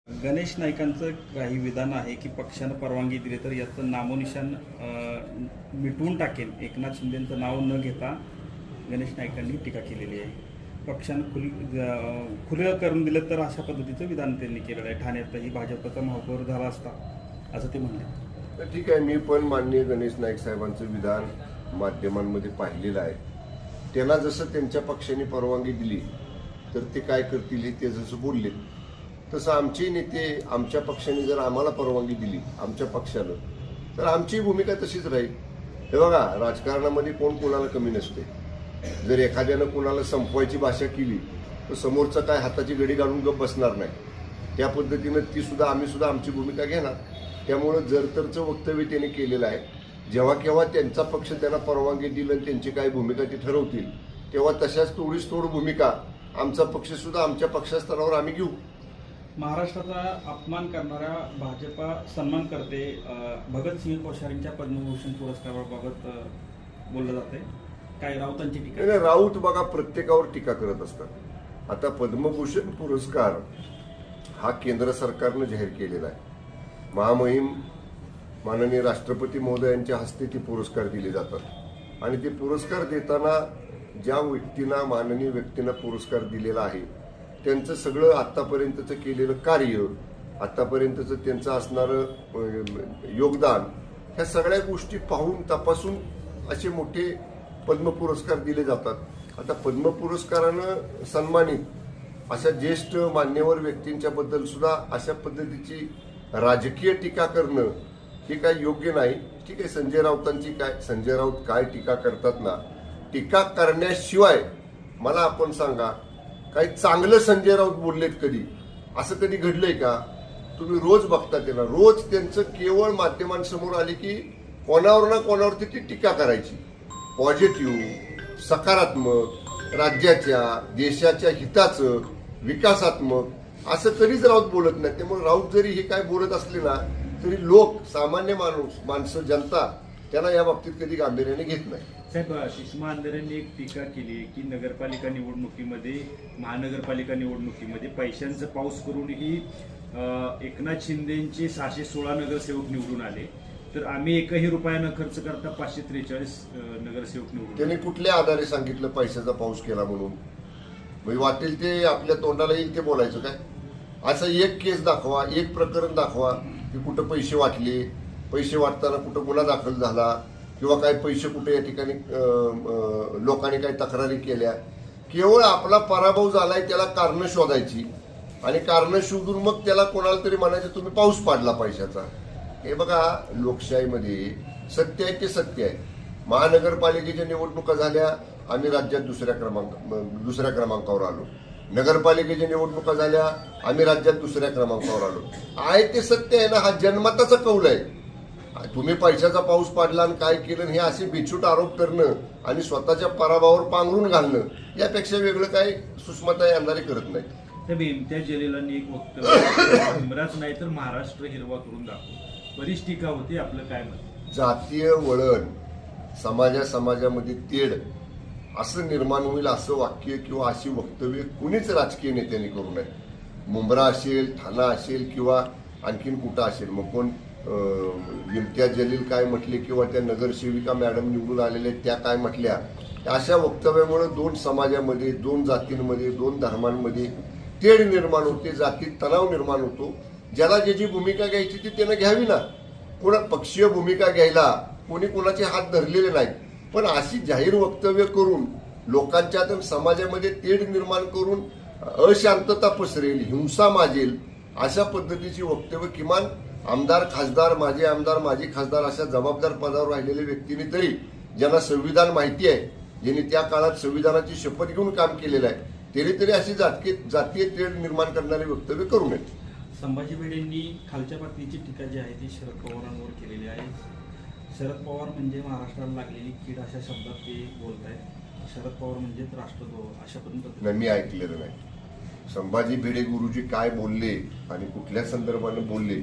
गणेश नाईकांचं काही विधान आहे की पक्षानं परवानगी दिली तर याचं नामोनिशाण मिटवून टाकेल. एकनाथ शिंदेंचं नाव न घेता गणेश नाईकांनी टीका केलेली आहे. पक्षानं खुलं करून दिलं तर अशा पद्धतीचं विधान त्यांनी केलेलं आहे. ठाण्यातही भाजपचा महापौर झाला असता असं ते म्हणले. तर ठीक आहे, मी पण माननीय गणेश नाईक साहेबांचं विधान माध्यमांमध्ये पाहिलेलं आहे. त्यांना जसं त्यांच्या पक्षाने परवानगी दिली तर ते काय करतील हे ते जसं बोलले तसं आमचे नेते आमच्या पक्षाने जर आम्हाला परवानगी दिली आमच्या पक्षानं तर आमची भूमिका तशीच राहील. हे बघा, राजकारणामध्ये कोण कोणाला कमी नसते. जर एखाद्यानं कोणाला संपवायची भाषा केली तर समोरचा काय हाताची गडी घालून गप बसणार नाही. त्या पद्धतीनं आम्ही सुद्धा आमची भूमिका घेणार. त्यामुळं जरतरचं वक्तव्य त्यांनी केलेलं आहे. जेव्हा केव्हा त्यांचा पक्ष त्यांना परवानगी दिली आणि त्यांची काय भूमिका ते ठरवतील तेव्हा तशाच थोडीच थोडी भूमिका आमचा पक्ष सुद्धा आमच्या पक्षास्तरावर आम्ही घेऊ. महाराष्ट्राचा अपमान करणाऱ्या भाजपा सन्मान करते. भगतसिंग कोश्यारींच्या पद्मभूषण पुरस्काराबाबत बोललं जाते. काय राऊतांची टीका? नाही, राऊत बघा प्रत्येकावर टीका करत असतात. आता पद्मभूषण पुरस्कार हा केंद्र सरकारनं जाहीर केलेला आहे. महामहिम माननीय राष्ट्रपती महोदयांच्या हस्ते ते पुरस्कार दिले जातात आणि ते पुरस्कार देताना ज्या व्यक्तींना माननीय व्यक्तींना पुरस्कार दिलेला आहे त्यांचं सगळं आतापर्यंतचं केलेलं कार्य, आतापर्यंतचं त्यांचं असणारं योगदान, ह्या सगळ्या गोष्टी पाहून तपासून असे मोठे पद्म पुरस्कार दिले जातात. आता पद्म पुरस्कारानं सन्मानित अशा ज्येष्ठ मान्यवर व्यक्तींच्या बद्दल सुद्धा अशा पद्धतीची राजकीय टीका करणं हे काय योग्य नाही. ठीक आहे, संजय राऊत काय टीका करतात ना, टीका करण्याशिवाय मला आपण सांगा काही चांगलं संजय राऊत बोललेत कधी? असं कधी घडलंय का? तुम्ही रोज बघता त्यांना, रोज त्यांचं केवळ माध्यमांसमोर आले की कोणावर ना कोणावरती ती टीका करायची. पॉझिटिव्ह, सकारात्मक, राज्याच्या देशाच्या हिताचं, विकासात्मक असं कधीच राऊत बोलत नाही. त्यामुळे राऊत जरी हे काय बोलत असले ना तरी लोक, सामान्य माणसं, जनता त्यांना या बाबतीत कधी गांभीर्याने घेत नाही. साहेब, सुषमा अंधारेंनी एक टीका केली की नगरपालिका निवडणुकीमध्ये, महानगरपालिका निवडणुकीमध्ये पैशांचा पाऊस करूनही एकनाथ शिंदेचे 616 नगरसेवक निवडून आले, तर आम्ही एकही रुपया न खर्च करता 543 नगरसेवक निवडून. त्यांनी कुठल्या आधारे सांगितलं पैशाचा पाऊस केला म्हणून? म्हणजे वाटेल ते आपल्या तोंडाला येईल ते बोलायचं काय? असं एक केस दाखवा, एक प्रकरण दाखवा की कुठं पैसे वाटले, पैसे वाटताना कुठं गुन्हा दाखल झाला किंवा काय पैसे कुठे या ठिकाणी लोकांनी काही तक्रारी केल्या. केवळ आपला पराभव झालाय त्याला कारणं शोधायची आणि कारणं शोधून मग त्याला कोणाला तरी म्हणायचं तुम्ही पाऊस पाडला पैशाचा. हे बघा, लोकशाहीमध्ये सत्य आहे ते सत्य आहे. महानगरपालिकेच्या निवडणुका झाल्या, आम्ही राज्यात दुसऱ्या क्रमांकावर आलो. नगरपालिकेच्या निवडणुका झाल्या, आम्ही राज्यात दुसऱ्या क्रमांकावर आलो. आहे ते सत्य आहे ना, हा जनमताचा कौल आहे. तुम्ही पैशाचा पाऊस पाडला आणि काय केलं हे असे बिछूट आरोप करणं आणि स्वतःच्या पराभवावर पांघरून घालणं यापेक्षा वेगळं काय सुषमाताई अंधारे करत नाही. साहेब, इम्तियाज जलीलांनी एक वक्तव्य, इम्राज नाही तर महाराष्ट्र हिरवा करून दाखवू, बरीच टीका होती. आपलं काय मत? जातीय वळण, समाजामध्ये तेढ असं निर्माण होईल असं वाक्य किंवा अशी वक्तव्य कुणीच राजकीय नेत्यांनी करू नये. मुंब्रा असेल, ठाणा असेल किंवा आणखीन कुठं असेल. मग कोण इम्तियाज जलील काय म्हटले किंवा त्या नगरसेविका मॅडम निवडून आलेल्या त्या काय म्हटल्या, अशा वक्तव्यामुळे दोन समाजामध्ये, दोन जातींमध्ये, दोन धर्मांमध्ये तेढ निर्माण होते, जातीत तणाव निर्माण होतो. ज्याला ज्याची भूमिका घ्यायची ती त्यानं घ्यावी ना. कोणा पक्षीय भूमिका घ्यायला कोणी कोणाचे हात धरलेले नाहीत, पण अशी जाहीर वक्तव्य करून लोकांच्या समाजामध्ये तेढ निर्माण करून अशांतता पसरेल, हिंसा माजेल अशा पद्धतीची वक्तव्य किमान आमदार, खासदार, माजी आमदार, माजी खासदार अशा जबाबदार पदावर राहिलेल्या व्यक्तींनी तरी, ज्यांना संविधान माहिती आहे, ज्यांनी त्या काळात संविधानाची शपथ घेऊन काम केलेलं आहे, त्यांनी तरी अशी जातीय तेढ निर्माण करणारे वक्तव्य करू नयेत. संभाजी भिडेंनी खालच्या पातळीची टीका जी आहे ती शरद पवारांवर केलेली आहे. शरद पवार म्हणजे महाराष्ट्राला लागलेली कीड अशा शब्दात ते बोलत आहेत. शरद पवार म्हणजेच राष्ट्रद्रोह अशा पद्धतीने. मी ऐकलेलं नाही. संभाजी भिडे गुरुजी काय बोलले आणि कुठल्या संदर्भाने बोलले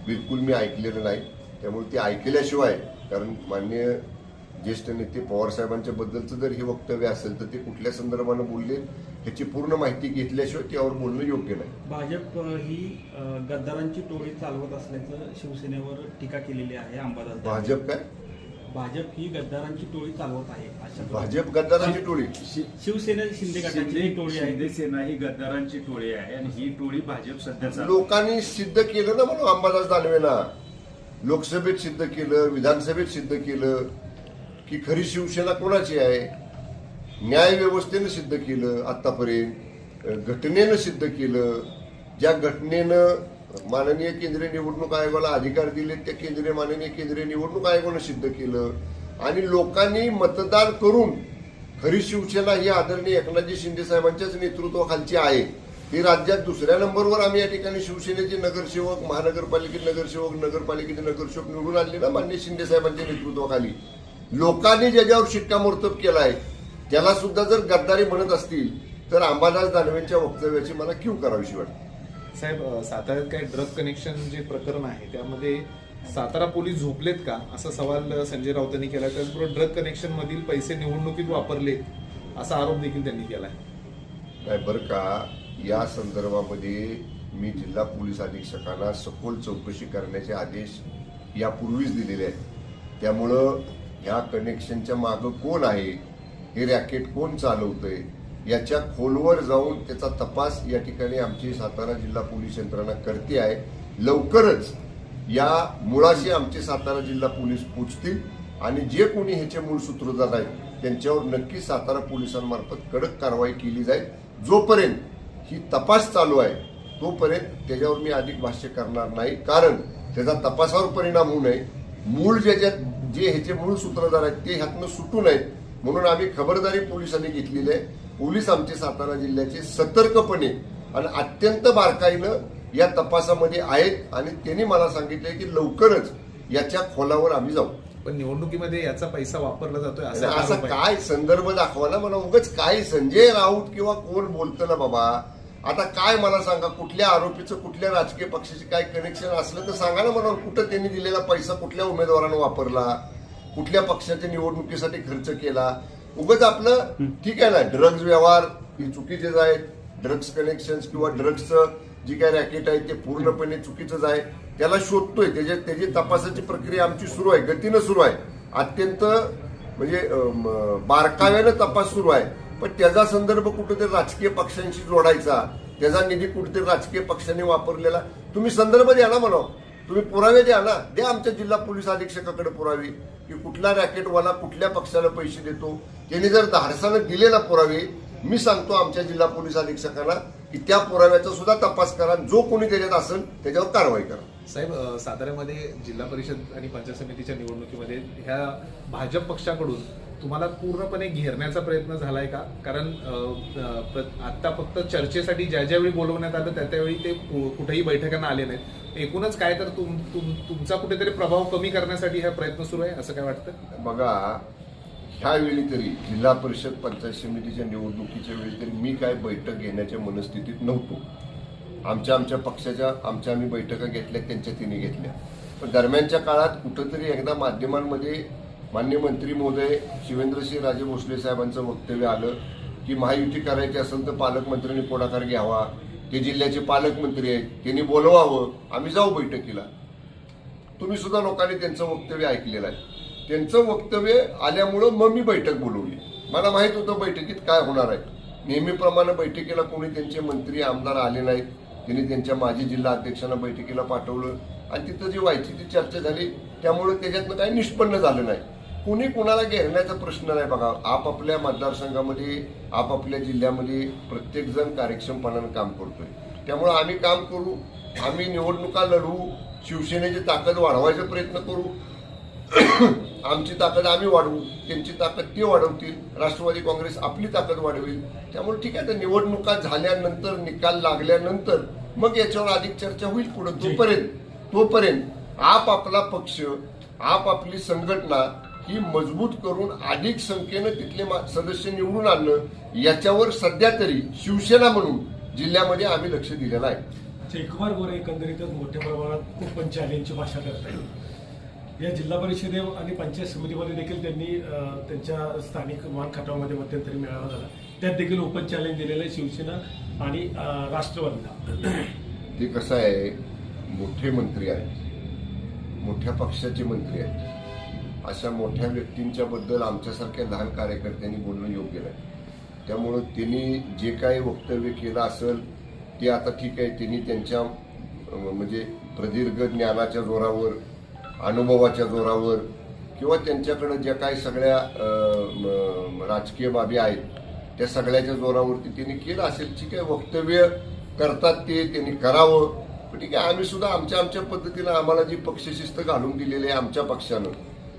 बिलकुल मी ऐकलेलं नाही. त्यामुळे ते ऐकल्याशिवाय, कारण माननीय ज्येष्ठ नेते पवार साहेबांच्या बद्दलचं जर हे वक्तव्य असेल तर ते कुठल्या संदर्भानं बोलले ह्याची पूर्ण माहिती घेतल्याशिवाय त्यावर बोलणं योग्य नाही. भाजप ही गद्दारांची टोळी चालवत असल्याचं शिवसेनेवर टीका केलेली आहे अंबादास दानवे. भाजप काय? भाजप ही गद्दारांची टोळी चालवत आहे अशा भाजप गद्दारांची टोळी? शिवसेना शिंदे गटाची ही टोळी आहे. शिंदे सेना ही गद्दारांची टोळी आहे आणि ही टोळी भाजप सध्या चालवते. लोकांनी सिद्ध केलं ना म्हणून अंबादास दानवेना लोकसभेत सिद्ध केलं, विधानसभेत सिद्ध केलं की खरी शिवसेना कोणाची आहे. न्याय व्यवस्थेनं सिद्ध केलं, आतापर्यंत घटनेनं सिद्ध केलं. ज्या घटनेनं माननीय केंद्रीय निवडणूक आयोगाला अधिकार दिले त्या माननीय केंद्रीय निवडणूक आयोगानं सिद्ध केलं. आणि लोकांनी मतदान करून खरी शिवसेना ही आदरणीय एकनाथजी शिंदे साहेबांच्याच नेतृत्वाखालची आहे. ही राज्यात दुसऱ्या नंबरवर आम्ही या ठिकाणी शिवसेनेचे नगरसेवक, महानगरपालिकेचे नगरसेवक, नगरपालिकेचे नगरसेवक निवडून आणले ना माननीय शिंदे साहेबांच्या नेतृत्वाखाली. लोकांनी ज्याच्यावर शिक्कामोर्तब केलाय त्याला सुद्धा जर गद्दारी म्हणत असतील तर अंबादास दानवेंच्या वक्तव्याची मला कीव करावीशी वाटते. साहेब, साताऱ्यात काय ड्रग कनेक्शन जे प्रकरण आहे त्यामध्ये सातारा पोलीस झोपलेत का असा सवाल संजय राऊतांनी केला. त्याचबरोबर ड्रग कनेक्शन मधील पैसे निवडणुकीत वापरले असा आरोप देखील त्यांनी केलाय. नाही बरं का, या संदर्भामध्ये मी जिल्हा पोलीस अधीक्षकांना सखोल चौकशी करण्याचे आदेश यापूर्वीच दिलेले आहेत. त्यामुळं ह्या कनेक्शनच्या मागं कोण आहे, हे रॅकेट कोण चालवतंय याच्या खोलवर जाऊन त्याचा तपास या ठिकाणी आमची सातारा जिल्हा पोलीस यंत्रणा करते आहे. लवकरच या मुळाशी आमचे सातारा जिल्हा पोलीस पोचतील आणि जे कोणी ह्याचे मूळ सूत्रधार आहेत त्यांच्यावर नक्की सातारा पोलिसांमार्फत कडक कारवाई केली जाईल. जोपर्यंत ही तपास चालू आहे तोपर्यंत त्याच्यावर मी अधिक भाष्य करणार नाही, कारण त्याचा तपासावर परिणाम होऊ नये. मूळ जे ह्याचे मूळ सूत्रधार आहेत ते ह्यातनं सुटू नयेत म्हणून आम्ही खबरदारी पोलिसांनी घेतलेली आहे. पोलीस आमचे सातारा जिल्ह्याचे सतर्कपणे आणि अत्यंत बारकाईनं या तपासामध्ये आहेत आणि त्यांनी मला सांगितलंय की लवकरच याच्या खोलावर आम्ही जाऊ. पण निवडणुकीमध्ये याचा पैसा वापरला जातोय असा असा आरोप आहे. काय संदर्भ दाखवा ना मला. उगाच काय संजय राऊत किंवा कोण बोलतं ना बाबा. आता काय मला सांगा, कुठल्या आरोपीचं कुठल्या राजकीय पक्षाशी काय कनेक्शन असलं तर सांगा ना मला. कुठं त्यांनी दिलेला पैसा कुठल्या उमेदवारानं वापरला, कुठल्या पक्षाच्या निवडणुकीसाठी खर्च केला. उगाच आपलं ठीक आहे ना, ड्रग्ज व्यवहार ही चुकीचेच आहेत. ड्रग्ज कनेक्शन किंवा ड्रग्जचं जी काय रॅकेट आहे ते पूर्णपणे चुकीचंच आहे. त्याला शोधतोय, त्याची तपासाची प्रक्रिया आमची सुरू आहे, गतीनं सुरू आहे. अत्यंत म्हणजे बारकाव्यानं तपास सुरू आहे. पण त्याचा संदर्भ कुठेतरी राजकीय पक्षांशी जोडायचा, त्याचा निधी कुठेतरी राजकीय पक्षांनी वापरलेला, तुम्ही संदर्भ द्या ना म्हणा. तुम्ही पुरावे द्या ना. द्या आमच्या जिल्हा पोलीस अधीक्षकाकडे पुरावे की कुठला रॅकेटवाला कुठल्या पक्षाला पैसे देतो. त्यांनी जर धाडसानं दिलेला पुरावे, मी सांगतो आमच्या जिल्हा पोलीस अधीक्षकांना की त्या पुराव्याचा सुद्धा तपास करा. जो कोणी त्याच्यात असेल त्याच्यावर कारवाई करा. साहेब, साताऱ्यामध्ये जिल्हा परिषद आणि पंचायत समितीच्या निवडणुकीमध्ये ह्या भाजप पक्षाकडून तुम्हाला पूर्णपणे घेरण्याचा प्रयत्न झालाय का? कारण आता फक्त चर्चेसाठी ज्या ज्यावेळी बोलवण्यात आलं त्यावेळी ते कुठेही बैठकांना आले नाहीत. एकूणच काय तर तुमचा कुठेतरी प्रभाव कमी करण्यासाठी हा प्रयत्न सुरू आहे असं काय वाटतं? बघा, ह्यावेळी तरी जिल्हा परिषद पंचायत समितीच्या निवडणुकीच्या वेळी तरी मी काय बैठक घेण्याच्या मनस्थितीत नव्हतो. आमच्या पक्षाच्या आम्ही बैठका घेतल्या, त्यांच्या तिने घेतल्या. पण दरम्यानच्या काळात कुठंतरी एकदा माध्यमांमध्ये माननीय मंत्री महोदय शिवेंद्रसिंह राजे भोसले साहेबांचं वक्तव्य आलं की महायुती करायची असेल तर पालकमंत्र्यांनी पुढाकार घ्यावा. ते जिल्ह्याचे पालकमंत्री आहेत, त्यांनी बोलवावं, आम्ही जाऊ बैठकीला. तुम्ही सुद्धा लोकांनी त्यांचं वक्तव्य ऐकलेलं आहे. त्यांचं वक्तव्य आल्यामुळं मग मी बैठक बोलवली. मला माहित होतं बैठकीत काय होणार आहे. नेहमीप्रमाणे बैठकीला कोणी त्यांचे मंत्री आमदार आले नाहीत. त्यांनी त्यांच्या माजी जिल्हा अध्यक्षांना बैठकीला पाठवलं आणि तिथं जी व्हायची ती चर्चा झाली. त्यामुळे त्याच्यातनं काही निष्पन्न झालं नाही. कुणी कुणाला घेरण्याचा प्रश्न नाही. बघा, आपापल्या मतदारसंघामध्ये आपापल्या जिल्ह्यामध्ये प्रत्येकजण कार्यक्षमपणानं काम करतोय. त्यामुळे आम्ही काम करू, आम्ही निवडणुका लढवू, शिवसेनेची ताकद वाढवायचा प्रयत्न करू. आमची ताकद आम्ही वाढवू, त्यांची ताकद ते वाढवतील. राष्ट्रवादी काँग्रेस आपली ताकद वाढवेल. त्यामुळे ठीक आहे, तर निवडणुका झाल्यानंतर निकाल लागल्यानंतर मग याच्यावर अधिक चर्चा होईल पुढे. तोपर्यंत आपापला पक्ष आपापली संघटना ही मजबूत करून अधिक संख्येनं तिथले सदस्य निवडून आणणं याच्यावर सध्या तरी शिवसेना म्हणून जिल्ह्यामध्ये आम्ही लक्ष दिलेलं आहे. जयकुमार गोरे एकंदरीतच मोठ्या प्रमाणात खूप चॅलेंजची भाषा करतायत. या जिल्हा परिषदे आणि पंचायत समितीमध्ये देखील त्यांनी त्यांच्या स्थानिक मान खटावमध्ये मध्यंतरी मेळावा झाला, त्यात देखील ओपन चॅलेंज दिलेलं आहे शिवसेना आणि राष्ट्रवादीला. ते कसं आहे, मोठे मंत्री आहेत, मोठ्या पक्षाचे मंत्री आहेत, अशा मोठ्या व्यक्तींच्या बद्दल आमच्यासारख्या लहान कार्यकर्त्यांनी बोलणं योग्य नाही. त्यामुळं त्यांनी जे काही वक्तव्य केलं असेल ते आता ठीक आहे, त्यांनी त्यांच्या म्हणजे प्रदीर्घ ज्ञानाच्या जोरावर, अनुभवाच्या जोरावर किंवा त्यांच्याकडे ज्या काही सगळ्या राजकीय बाबी आहेत त्या सगळ्याच्या जोरावरती त्यांनी केलं असेल. ठीक आहे, वक्तव्य करतात ते त्यांनी करावं, पण ठीक आहे, आम्ही सुद्धा आमच्या पद्धतीनं आम्हाला जी पक्षशिस्त घालून दिलेली आहे आमच्या पक्षानं,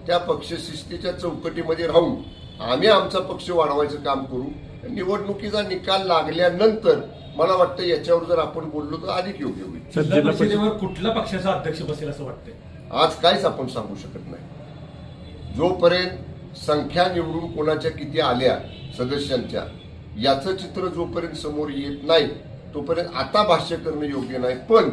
त्या पक्षशिस्तीच्या चौकटीमध्ये राहून आम्ही आमचा पक्ष वाढवायचं काम करू. निवडणुकीचा निकाल लागल्यानंतर मला वाटतं याच्यावर जर आपण बोललो तर अधिक योग्य होईल. जिल्हा परिषदेवर कुठल्या पक्षाचा अध्यक्ष बसेल असं वाटतंय? आज काहीच आपण सांगू शकत नाही. जोपर्यंत संख्या निवडून कोणाच्या किती आल्या सदस्यांच्या याचं चित्र जोपर्यंत समोर येत नाही तोपर्यंत आता भाष्य करणं योग्य नाही. पण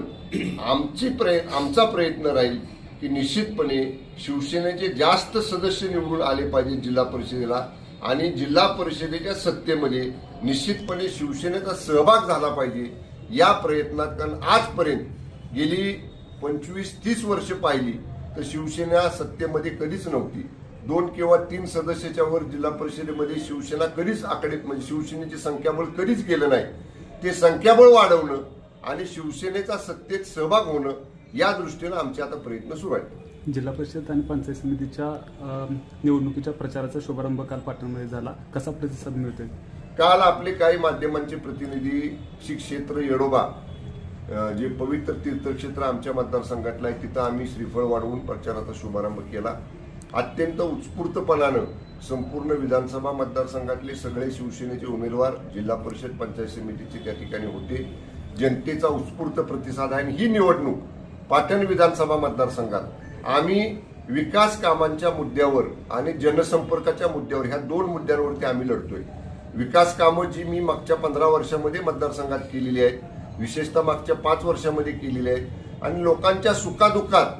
आमचा प्रयत्न राहील की निश्चितपणे शिवसेनेचे जास्त सदस्य निवडून आले पाहिजे जिल्हा परिषदेला, आणि जिल्हा परिषदेच्या सत्तेमध्ये निश्चितपणे शिवसेनेचा सहभाग झाला पाहिजे या प्रयत्नात. कारण आजपर्यंत गेली 25-30 वर्ष पाहिली तर शिवसेना सत्तेमध्ये कधीच नव्हती. 2 किंवा 3 सदस्याच्या वर जिल्हा परिषदेमध्ये शिवसेना कधीच आकडेत, म्हणजे शिवसेनेची संख्याबळ कधीच गेलं नाही. ते संख्याबळ वाढवणं आणि शिवसेनेचा सत्तेत सहभाग होणं या दृष्टीनं आमचे आता प्रयत्न सुरू आहेत. जिल्हा परिषद आणि पंचायत समितीच्या निवडणुकीच्या प्रचाराचा शुभारंभ काल पाटणमध्ये झाला, कसा प्रतिसाद मिळतोय? काल आपले काही माध्यमांचे प्रतिनिधी श्री क्षेत्र येडोबा, जे पवित्र तीर्थक्षेत्र आमच्या मतदारसंघातलं आहे, तिथं आम्ही श्रीफळ वाढवून प्रचाराचा शुभारंभ केला. अत्यंत उत्स्फूर्तपणानं संपूर्ण विधानसभा मतदारसंघातले सगळे शिवसेनेचे उमेदवार जिल्हा परिषद पंचायत समितीचे त्या ठिकाणी होते. जनतेचा उत्स्फूर्त प्रतिसाद आहे. ही निवडणूक पाटण विधानसभा मतदारसंघात आम्ही विकास कामांच्या मुद्द्यावर आणि जनसंपर्काच्या मुद्द्यावर, ह्या 2 मुद्द्यांवरती आम्ही लढतोय. विकास कामं जी मी मागच्या 15 वर्षामध्ये मतदारसंघात केलेली आहेत, विशेषतः मागच्या 5 वर्षामध्ये केलेली आहेत, आणि लोकांच्या सुखादुःखात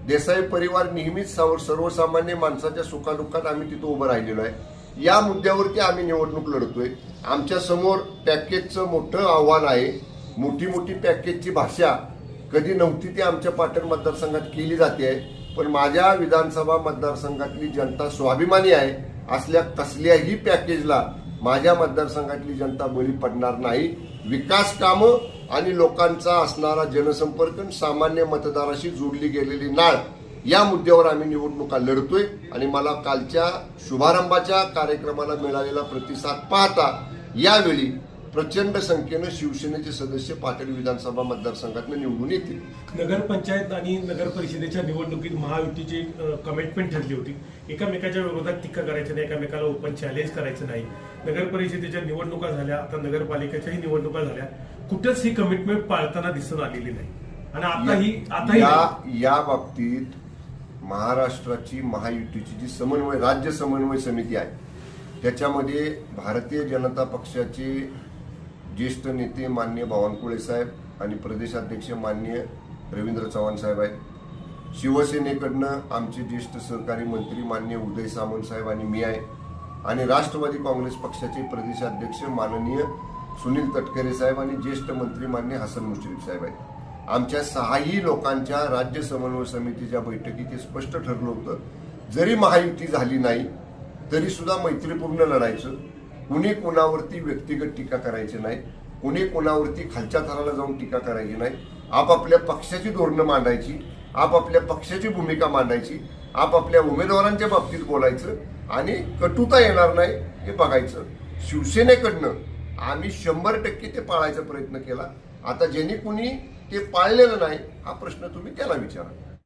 देसाई परिवार नेहमीच सर्वसामान्य माणसाच्या सुखादुःखात आम्ही तिथं उभं राहिलेलो आहे. या मुद्द्यावरती आम्ही निवडणूक लढतोय. आमच्या समोर पॅकेजचं मोठं आव्हान आहे. मोठी पॅकेजची भाषा कधी नव्हती ती आमच्या पाटण मतदारसंघात केली जाते आहे. पण माझ्या विधानसभा मतदारसंघातली जनता स्वाभिमानी आहे. असल्या कसल्याही पॅकेजला माझ्या मतदारसंघातली जनता बळी पडणार नाही. विकास कामं आणि लोकांचा असणारा जनसंपर्क, सामान्य मतदाराशी जोडली गेलेली नाळ, या मुद्द्यावर आम्ही निवडणुका लढतोय. आणि मला कालच्या शुभारंभाच्या कार्यक्रमाला मिळालेला प्रतिसाद पाहता यावेळी प्रचंड संख्येनं शिवसेनेचे सदस्य पाटण विधानसभा मतदारसंघातून निवडून येतील. नगरपंचायत आणि नगर परिषदेच्या निवडणुकीत महायुतीची कमिटमेंट ठरली होती, एकामेकाच्या विरोधात टीका करायची नाही, एकामेकाला ओपन चॅलेंज करायचं नाही. नगर परिषदेच्या निवडणुका झाल्या, आता नगरपालिकेच्याही निवडणुका झाल्या, कुठेच ही कमिटमेंट पाळताना दिसून आलेली नाही. आणि आताही या बाबतीत महाराष्ट्राची महायुतीची जी राज्य समन्वय समिती आहे त्याच्यामध्ये भारतीय जनता पक्षाचे ज्येष्ठ नेते माननीय बावनकुळे साहेब आणि प्रदेशाध्यक्ष माननीय रवींद्र चव्हाण साहेब आहेत. शिवसेनेकडनं आमचे ज्येष्ठ सहकारी मंत्री माननीय उदय सामंत साहेब आणि मी आहे. आणि राष्ट्रवादी काँग्रेस पक्षाचे प्रदेशाध्यक्ष माननीय सुनील तटकरे साहेब आणि ज्येष्ठ मंत्री माननीय हसन मुश्रीफ साहेब आहेत. आमच्या 6ही लोकांच्या राज्य समन्वय समितीच्या बैठकीत हे स्पष्ट ठरलं होतं, जरी महायुती झाली नाही तरी सुद्धा मैत्रीपूर्ण लढायचं. कुणी कोणावरती व्यक्तिगत टीका करायची नाही, कुणी कोणावरती खालच्या थराला जाऊन टीका करायची नाही. आपापल्या पक्षाची धोरणं मांडायची, आपापल्या पक्षाची भूमिका मांडायची, आपापल्या उमेदवारांच्या बाबतीत बोलायचं आणि कटुता येणार नाही हे बघायचं. शिवसेनेकडनं आम्ही 100% ते पाळायचा प्रयत्न केला. आता ज्यांनी कुणी ते पाळलेलं नाही हा प्रश्न तुम्ही त्याला विचारा.